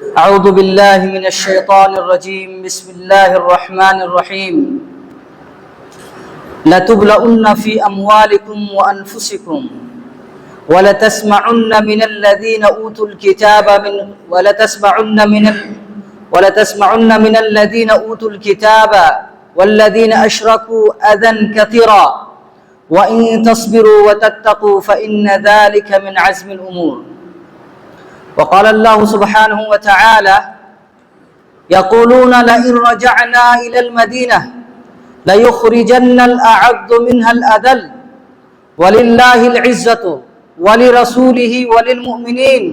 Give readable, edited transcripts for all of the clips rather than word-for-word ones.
أعوذ بالله من الشيطان الرجيم. بسم الله الرحمن الرحيم. لتبلؤن في أموالكم وأنفسكم ولتسمعن من الذين أوتوا الكتاب ولتسمعن من الذين أوتوا الكتاب والذين أشركوا أذى كثيرا وإن تصبروا وتتقوا فإن ذلك من عزم الأمور. وقال الله سبحانه وتعالى: يقولون لئن رجعنا إلى المدينة ليخرجن الأعز منها الأذل ولله العزة ولرسوله وللمؤمنين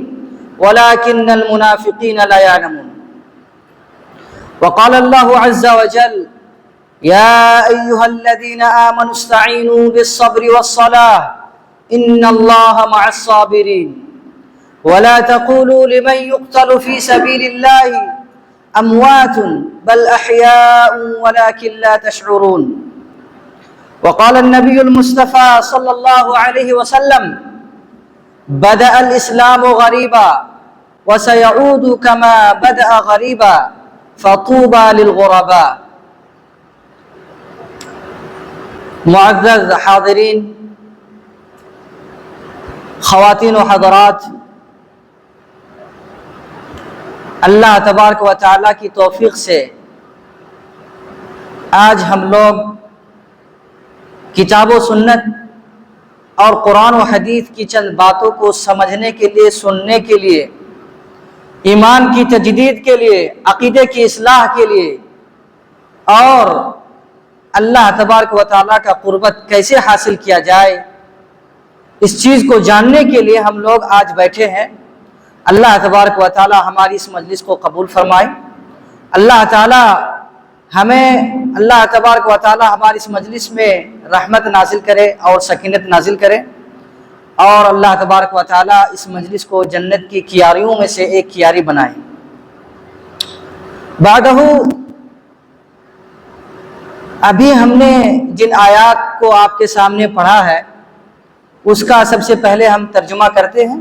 ولكن المنافقين لا يعلمون. وقال الله عز وجل: يا أيها الذين آمنوا استعينوا بالصبر والصلاة إن الله مع الصابرين ولا تقولوا لمن يقتل في سبيل الله أموات بل أحياء ولكن لا تشعرون. وقال النبي المصطفى صلى الله عليه وسلم: بدأ الإسلام غريبا وسيعود كما بدأ غريبا فطوبى للغرباء. معزز حاضرین، خواتین و حضرات، اللہ تبارک و تعالیٰ کی توفیق سے آج ہم لوگ کتاب و سنت اور قرآن و حدیث کی چند باتوں کو سمجھنے کے لیے، سننے کے لیے، ایمان کی تجدید کے لیے، عقیدے کی اصلاح کے لیے اور اللہ تبارک و تعالیٰ کا قربت کیسے حاصل کیا جائے، اس چیز کو جاننے کے لیے ہم لوگ آج بیٹھے ہیں۔ اللہ تبارک و تعالیٰ ہماری اس مجلس کو قبول فرمائے۔ اللہ تبارک و تعالیٰ ہماری اس مجلس میں رحمت نازل کرے اور سکینت نازل کرے، اور اللہ تبارک و تعالیٰ اس مجلس کو جنت کی کیاریوں میں سے ایک کیاری بنائے۔ بعدہ ابھی ہم نے جن آیات کو آپ کے سامنے پڑھا ہے اس کا سب سے پہلے ہم ترجمہ کرتے ہیں،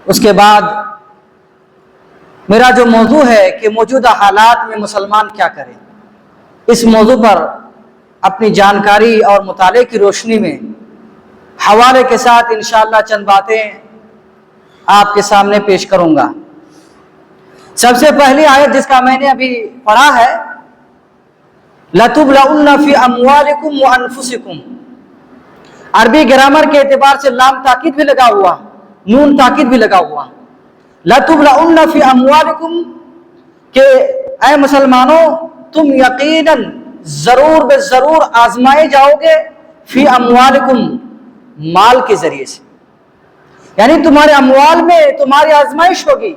اس کے بعد میرا جو موضوع ہے کہ موجودہ حالات میں مسلمان کیا کرے، اس موضوع پر اپنی جانکاری اور مطالعے کی روشنی میں حوالے کے ساتھ انشاءاللہ چند باتیں آپ کے سامنے پیش کروں گا۔ سب سے پہلی آیت جس کا میں نے ابھی پڑھا ہے، لَتُبْلَؤُنَّ فِي أَمْوَالِكُمْ وَأَنفُسِكُمْ، عربی گرامر کے اعتبار سے لام تاکید بھی لگا ہوا، نون تاکید بھی لگا ہوا۔ لَتُبْلَؤُنَّ فِي أَمْوَالِكُمْ کہ اے مسلمانوں تم یقیناً ضرور بے ضرور آزمائے جاؤ گے، فی اموالکم مال کے ذریعے سے، یعنی تمہارے اموال میں تمہاری آزمائش ہوگی،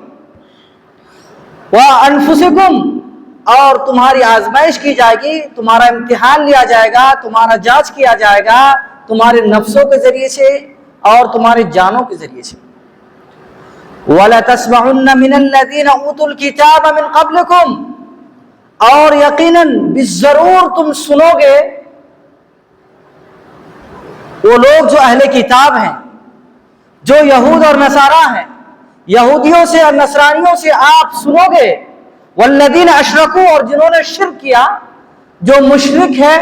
وَأَنفُسِكُمْ اور تمہاری آزمائش کی جائے گی، تمہارا امتحان لیا جائے گا، تمہارا جانچ کیا جائے گا تمہارے نفسوں کے ذریعے سے اور تمہارے جانوں کے ذریعے سے۔ وَلَتَسْمَعُنَّ مِنَ الَّذِينَ أُوتُوا الْكِتَابَ مِنْ قَبْلِكُمْ اور یقیناً بالضرور تم سنو گے وہ لوگ جو اہل کتاب ہیں، جو یہود اور نصارہ ہیں، یہودیوں سے اور نصرانیوں سے آپ سنو گے، والذین اشرکوا اور جنہوں نے شرک کیا، جو مشرک ہے،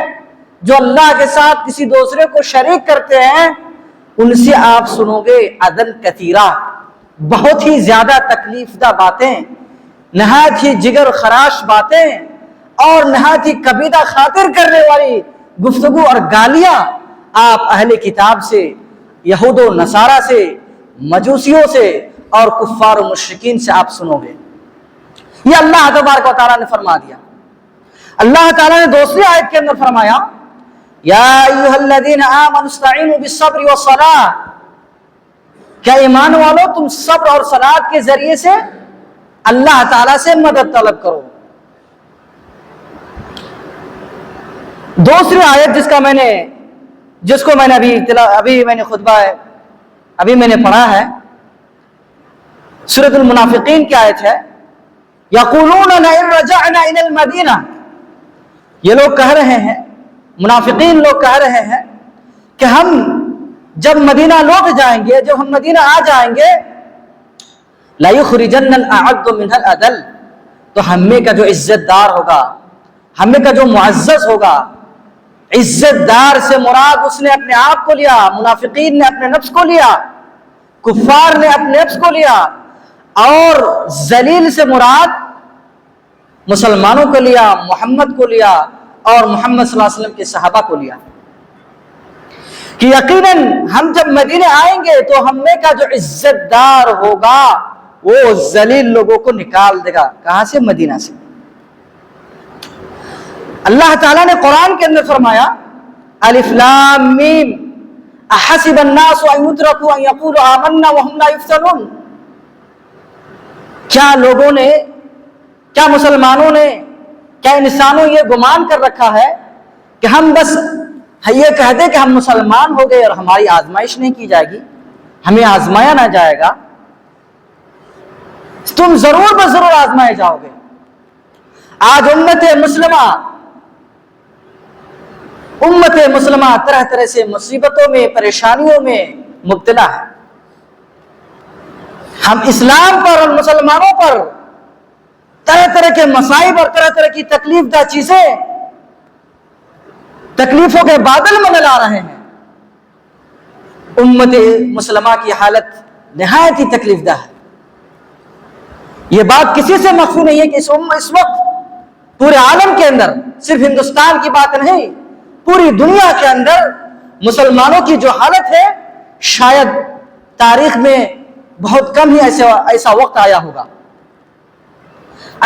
جو اللہ کے ساتھ کسی دوسرے کو شریک کرتے ہیں، ان سے آپ سنو گے اذًا کثیرا، بہت ہی زیادہ تکلیف دہ باتیں، نہایت ہی جگر خراش باتیں اور نہایت ہی کبیدہ خاطر کرنے والی گفتگو اور گالیاں آپ اہل کتاب سے، یہود و نصارہ سے، مجوسیوں سے اور کفار و مشرکین سے آپ سنو گے۔ یہ اللہ تبارک و تعالیٰ نے فرما دیا۔ اللہ تعالیٰ نے دوسری آیت کے اندر فرمایا: یا ایھا الذین آمنوا استعینوا بالصبر والصلاۃ، کیا ایمان والو تم صبر اور صلاۃ کے ذریعے سے اللہ تعالیٰ سے مدد طلب کرو۔ دوسری آیت جس کو میں نے ابھی میں نے خطبہ ہے ابھی میں نے پڑھا ہے، سورۃ المنافقین کی آیت ہے، یقولون لئن رجعنا الی المدینہ، یہ لوگ کہہ رہے ہیں، منافقین لوگ کہہ رہے ہیں کہ ہم جب مدینہ لوٹ جائیں گے، جب ہم مدینہ آ جائیں گے، لا یخرجن الاعد منها الادل، تو ہمیں کا جو عزت دار ہوگا، ہمیں کا جو معزز ہوگا، عزت دار سے مراد اس نے اپنے آپ کو لیا، منافقین نے اپنے نفس کو لیا، کفار نے اپنے نفس کو لیا، اور ذلیل سے مراد مسلمانوں کو لیا، محمد کو لیا، اور محمد صلی اللہ علیہ وسلم کے صحابہ کو لیا، کہ یقیناً ہم جب مدینے آئیں گے تو ہمیں کا جو عزت دار ہوگا وہ ذلیل لوگوں کو نکال دے گا۔ کہاں سے؟ مدینہ سے۔ اللہ تعالیٰ نے قرآن کے اندر فرمایا الف لام میم احسب الناس ان یترکوا ان یقولوا آمنا وهم لا یفتنون، کیا لوگوں نے، کیا مسلمانوں نے، کیا انسانوں یہ گمان کر رکھا ہے کہ ہم بس یہ کہہ دیں کہ ہم مسلمان ہو گئے اور ہماری آزمائش نہیں کی جائے گی، ہمیں آزمایا نہ جائے گا؟ تم ضرور بس ضرور آزمائے جاؤ گے۔ آج امت مسلمہ طرح طرح سے مصیبتوں میں، پریشانیوں میں مبتلا ہے۔ ہم اسلام پر اور مسلمانوں پر طرح طرح کے مصائب اور طرح طرح کی تکلیف دہ چیزیں، تکلیفوں کے بادل منڈلا رہے ہیں۔ امت مسلمہ کی حالت نہایت ہی تکلیف دہ ہے۔ یہ بات کسی سے مخفی نہیں ہے کہ اس وقت پورے عالم کے اندر، صرف ہندوستان کی بات نہیں، پوری دنیا کے اندر مسلمانوں کی جو حالت ہے، شاید تاریخ میں بہت کم ہی ایسا وقت آیا ہوگا۔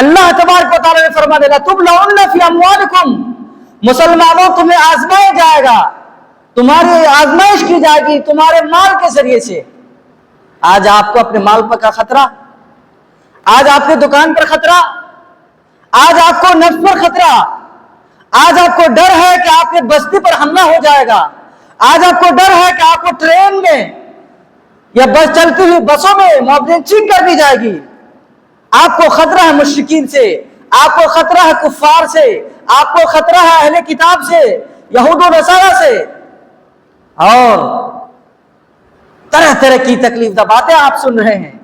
اللہ تبارک و تعالیٰ نے فرما دیا تبلون فی اموالکم، مسلمانوں تمہیں آزمایا جائے گا، تمہاری آزمائش کی جائے گی تمہارے مال کے ذریعے سے۔ آج آپ کو اپنے مال پر کا خطرہ، آج آپ کے دکان پر خطرہ، آج آپ کو نفس پر خطرہ، آج آپ کو ڈر ہے کہ آپ کے بستی پر حملہ ہو جائے گا، آج آپ کو ڈر ہے کہ آپ کو ٹرین میں یا بس چلتی ہوئی بسوں میں موب لنچنگ کر دی جائے گی، آپ کو خطرہ ہے مشرکین سے، آپ کو خطرہ ہے کفار سے، آپ کو خطرہ ہے اہل کتاب سے، یہود و نصارہ سے، اور طرح طرح کی تکلیف دہ باتیں آپ سن رہے ہیں۔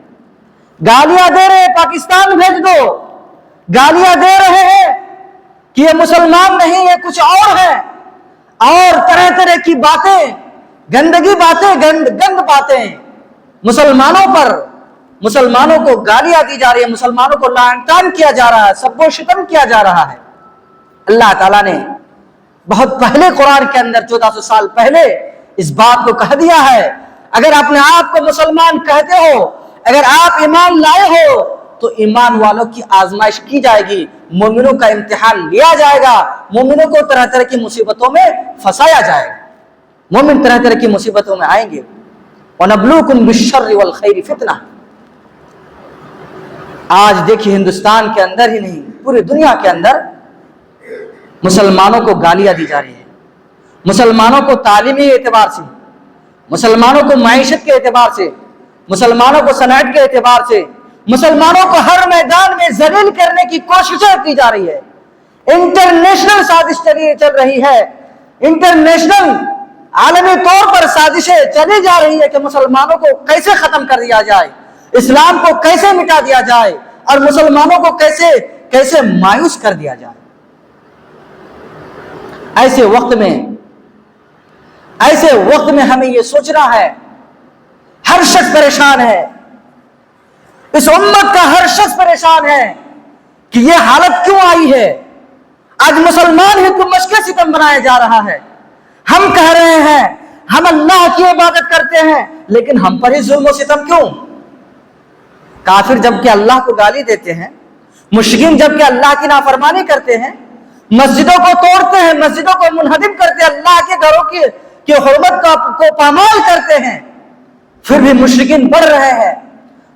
گالیاں دے رہے ہیں پاکستان بھیج دو، گالیاں دے رہے ہیں کہ یہ مسلمان نہیں، یہ کچھ اور ہے، اور طرح طرح کی باتیں، گندگی باتیں، گند باتیں مسلمانوں پر، مسلمانوں کو گالیاں دی جا رہی ہے، مسلمانوں کو لعن طعن کیا جا رہا ہے، سب و شتم کیا جا رہا ہے۔ اللہ تعالیٰ نے بہت پہلے قرآن کے اندر 1400 سال پہلے اس بات کو کہہ دیا ہے، اگر اپنے آپ کو مسلمان کہتے ہو، اگر آپ ایمان لائے ہو تو ایمان والوں کی آزمائش کی جائے گی، مومنوں کا امتحان لیا جائے گا، مومنوں کو طرح طرح کی مصیبتوں میں پھنسایا جائے گا، مومن طرح طرح کی مصیبتوں میں آئیں گے۔ وَنَبْلُوكُمْ بِالشَّرِّ وَالْخَيْرِ فِتْنَةً۔ آج دیکھیے ہندوستان کے اندر ہی نہیں، پوری دنیا کے اندر مسلمانوں کو گالیاں دی جا رہی ہے، مسلمانوں کو تعلیمی اعتبار سے، مسلمانوں کو معیشت کے اعتبار سے، مسلمانوں کو صنعت کے اعتبار سے، مسلمانوں کو ہر میدان میں ذلیل کرنے کی کوششیں کی جا رہی ہے۔ انٹرنیشنل سازش چل رہی ہے، انٹرنیشنل عالمی طور پر سازشیں چلی جا رہی ہے کہ مسلمانوں کو کیسے ختم کر دیا جائے، اسلام کو کیسے مٹا دیا جائے، اور مسلمانوں کو کیسے مایوس کر دیا جائے۔ ایسے وقت میں ہمیں یہ سوچنا ہے، ہر شخص پریشان ہے، اس امت کا ہر شخص پریشان ہے کہ یہ حالت کیوں آئی ہے۔ آج مسلمان ہی کو مشق ستم بنایا جا رہا ہے۔ ہم کہہ رہے ہیں ہم اللہ کی عبادت کرتے ہیں، لیکن ہم پر ہی ظلم و ستم کیوں؟ کافر جب کہ اللہ کو گالی دیتے ہیں، مشرکین جب کہ اللہ کی نافرمانی کرتے ہیں، مسجدوں کو توڑتے ہیں، مسجدوں کو منہدم کرتے ہیں، اللہ کے گھروں کی حرمت کو پامال کرتے ہیں، پھر بھی مشرکین بڑھ رہے ہیں،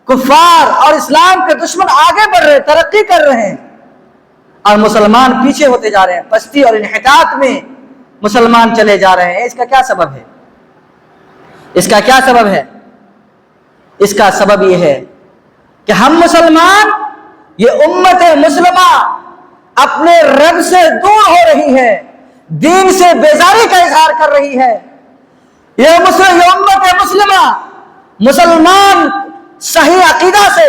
کفار اور اسلام کے دشمن آگے بڑھ رہے ہیں، ترقی کر رہے ہیں، اور مسلمان پیچھے ہوتے جا رہے ہیں، پستی اور انحطاط میں مسلمان چلے جا رہے ہیں۔ اس کا کیا سبب ہے؟ اس کا کیا سبب ہے؟ اس کا سبب یہ ہے کہ ہم مسلمان، یہ امت مسلمہ اپنے رب سے دور ہو رہی ہے، دین سے بیزاری کا اظہار کر رہی ہے۔ یہ امت مسلمہ مسلمان صحیح عقیدہ سے،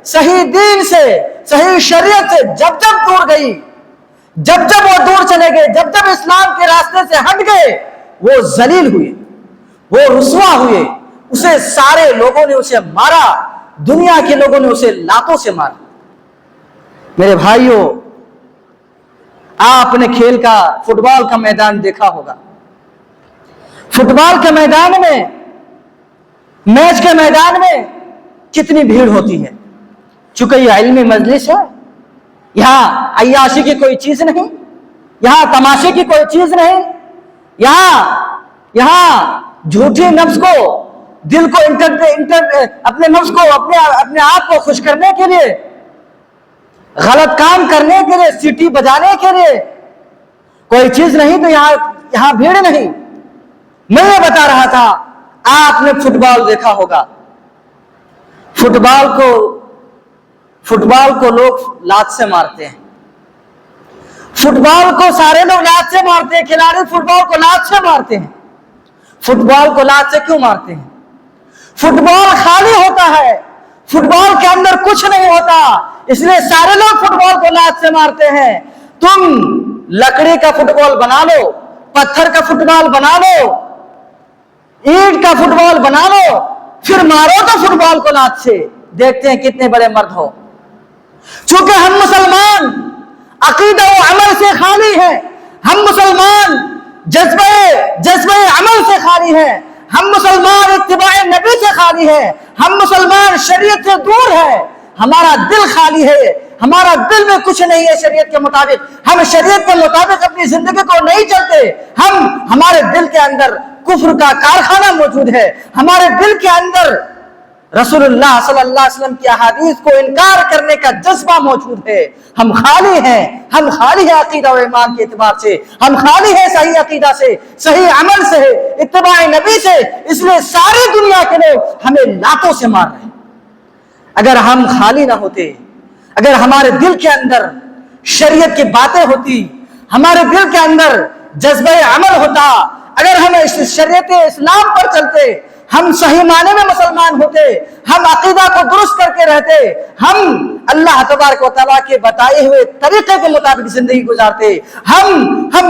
صحیح دین سے، صحیح شریعت سے جب جب دور گئی، جب جب وہ دور چلے گئے، جب جب اسلام کے راستے سے ہٹ گئے، وہ ذلیل ہوئے، وہ رسوا ہوئے، اسے سارے لوگوں نے اسے مارا، دنیا کے لوگوں نے اسے لاتوں سے مارا۔ میرے بھائیوں، آپ نے کھیل کا، فٹ بال کا میدان دیکھا ہوگا۔ فٹ بال کے میدان میں، میچ کے میدان میں کتنی بھیڑ ہوتی ہے۔ چونکہ یہ علمی مجلس ہے، یہاں عیاشی کی کوئی چیز نہیں، یہاں تماشے کی کوئی چیز نہیں، یہاں جھوٹی نفس کو، دل کو اپنے نفس کو، اپنے آپ کو خوش کرنے کے لیے، غلط کام کرنے کے لیے، سیٹی بجانے کے لیے کوئی چیز نہیں، تو یہاں بھیڑ نہیں۔ میں یہ بتا رہا تھا، آپ نے فٹ بال دیکھا ہوگا۔ فٹ بال کو لوگ لات سے مارتے ہیں، فٹ بال کو سارے لوگ لات سے مارتے ہیں، کھلاڑی فٹ بال کو لات سے مارتے ہیں۔ فٹ بال کو لات سے کیوں مارتے ہیں؟ فٹ بال خالی ہوتا ہے، فٹ بال کے اندر کچھ نہیں ہوتا، اس لیے سارے لوگ فٹ بال کو لات سے مارتے ہیں۔ تم لکڑی کا فٹ بال بنا لو، پتھر کا فٹ بال بنا لو، اینٹ کا فٹ بال بنا لو، پھر مارو تو فٹ بال کو لات سے، دیکھتے ہیں کتنے بڑے مرد ہو۔ چونکہ ہم مسلمان عقیدہ و عمل سے خالی ہیں، ہم مسلمان جذبہ عمل سے خالی ہیں، ہم مسلمان اتباع نبی سے خالی ہیں، ہم مسلمان شریعت سے دور ہیں، ہمارا دل خالی ہے، ہمارا دل میں کچھ نہیں ہے شریعت کے مطابق، ہم شریعت کے مطابق اپنی زندگی کو نہیں چلتے، ہمارے دل کے اندر کفر کا کارخانہ موجود ہے، ہمارے دل کے اندر رسول اللہ صلی اللہ علیہ وسلم کی احادیث کو انکار کرنے کا جذبہ موجود ہے۔ ہم خالی ہیں، ہم خالی ہیں عقیدہ و ایمان کے اعتبار سے، ہم خالی ہیں صحیح عقیدہ سے، صحیح عمل سے، اتباع نبی سے، اس لیے ساری دنیا کے لوگ ہمیں لاتوں سے مار رہے ہیں۔ اگر ہم خالی نہ ہوتے، اگر ہمارے دل کے اندر شریعت کی باتیں ہوتی، ہمارے دل کے اندر جذبہ عمل ہوتا، اگر ہم شریعت اسلام پر چلتے، ہم صحیح معنی میں مسلمان ہوتے، ہم عقیدہ کو درست کر کے رہتے، ہم اللہ تبارک و تعالیٰ کے بتائے ہوئے طریقے کے مطابق زندگی گزارتے، ہم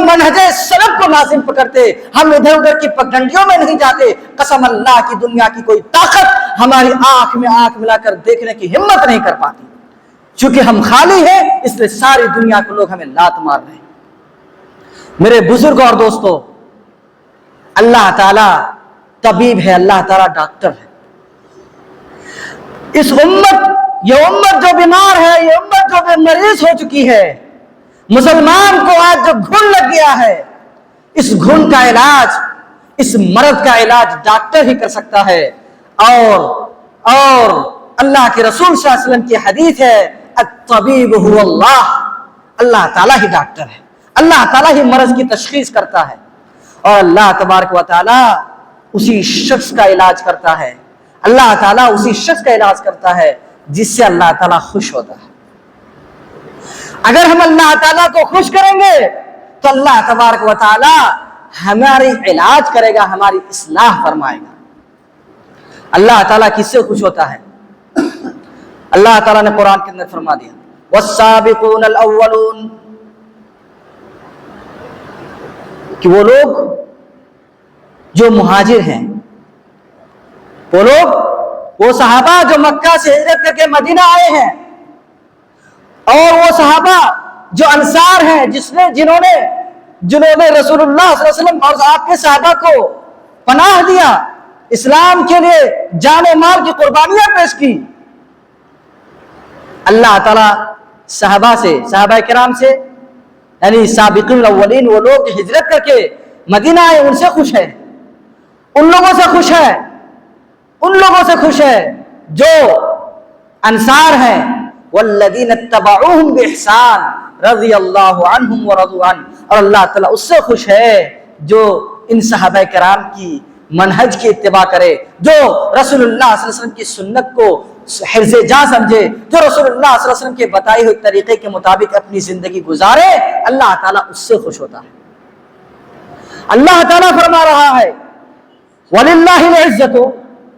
منہج سلف کو لازم پکڑتے، ہم ادھر ادھر کی پگڈنڈیوں میں نہیں جاتے، قسم اللہ کی دنیا کی کوئی طاقت ہماری آنکھ میں آنکھ ملا کر دیکھنے کی ہمت نہیں کر پاتی۔ چونکہ ہم خالی ہیں، اس لیے ساری دنیا کے لوگ ہمیں لات مار رہے ہیں۔ میرے بزرگ اور دوستو، اللہ تعالیٰ طبیب ہے، اللہ تعالیٰ ڈاکٹر ہے۔ یہ امت جو بیمار ہے، یہ امت جو مریض ہو چکی ہے، مسلمان کو آج جو گھن لگ گیا ہے، اس گھن کا علاج، اس مرض کا علاج ڈاکٹر ہی کر سکتا ہے۔ اور اللہ کے رسول صلی اللہ علیہ وسلم کی حدیث ہے، الطبیب هو اللہ، اللہ تعالیٰ ہی ڈاکٹر ہے، اللہ تعالیٰ ہی مرض کی تشخیص کرتا ہے، اور اللہ تبارک و تعالیٰ اسی شخص کا علاج کرتا ہے، اللہ تعالیٰ اسی شخص کا علاج کرتا ہے جس سے اللہ تعالیٰ خوش ہوتا ہے۔ اگر ہم اللہ تعالیٰ کو خوش کریں گے تو اللہ تبارک و تعالیٰ ہماری علاج کرے گا، ہماری اصلاح فرمائے گا۔ اللہ تعالیٰ کس سے خوش ہوتا ہے؟ اللہ تعالیٰ نے قرآن کے اندر فرما دیا، والسابقون الاولون، کہ وہ لوگ جو مہاجر ہیں، وہ صحابہ جو مکہ سے ہجرت کر کے مدینہ آئے ہیں، اور وہ صحابہ جو انصار ہیں جنہوں نے رسول اللہ صلی اللہ علیہ وسلم اور آپ کے صحابہ کو پناہ دیا، اسلام کے لیے جان و مال کی قربانیاں پیش کی۔ اللہ تعالیٰ صحابہ کرام سے، یعنی سابقین الاولین، وہ لوگ ہجرت کر کے مدینہ آئے، ان سے خوش ہے، ان لوگوں سے خوش ہے جو انصار ہیں، والذین اتبعوہم بإحسان رضی اللہ عنہم ورضوا عنہ، اور اللہ تعالیٰ اس سے خوش ہے جو ان صحابہ کرام کی منہج کی اتباع کرے، جو رسول اللہ صلی اللہ علیہ وسلم کی سنت کو حرز جاں سمجھے، جو رسول اللہ صلی اللہ علیہ وسلم کے بتائے ہوئے طریقے کے مطابق اپنی زندگی گزارے، اللہ تعالیٰ اس سے خوش ہوتا ہے۔ اللہ تعالیٰ فرما رہا ہے، وَلِلَّهِ الْعِزَّةُ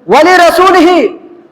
وَلِرَسُولِهِ